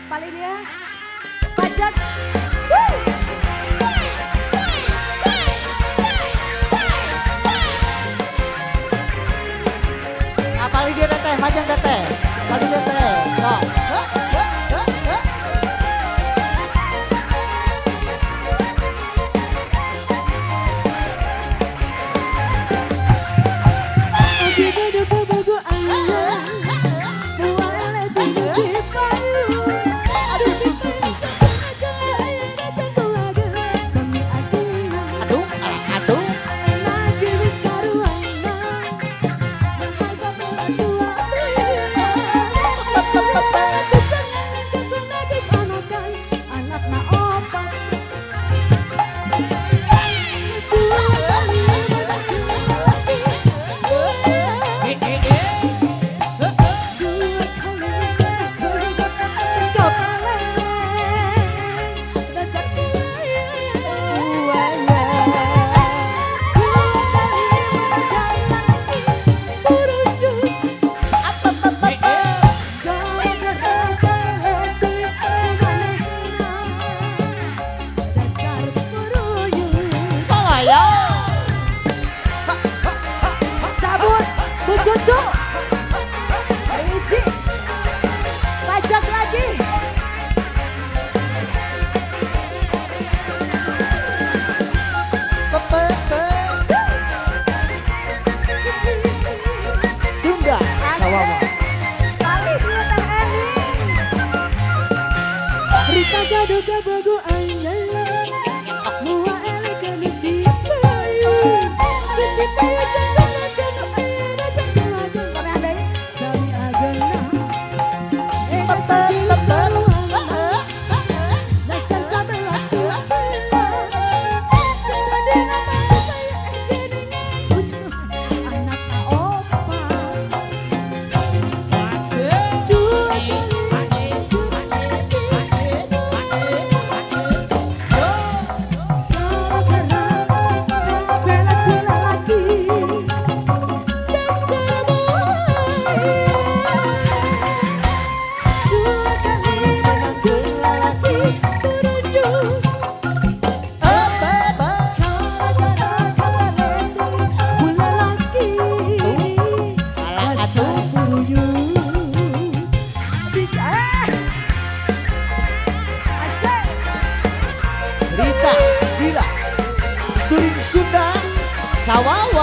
Paling dia. Pajak. Paling dia teteh, majang teteh. Paling dia teteh. Yo. Cabut, Bu Cucu. Iji. Pajak lagi. Sunda, Sawawa. Kali dia Eni. Rita gado gabago ayala. Mua ele kanu di payu. Di payu jangan kanu ayana jangan lagi. Kami ada ini. Sami agana. Dasar saruana. Dasar 11 tua. Jadi nama saya Eni. Ujung anaknya opa. Dua Rita, Dila, Turing Sunda, Sawawa.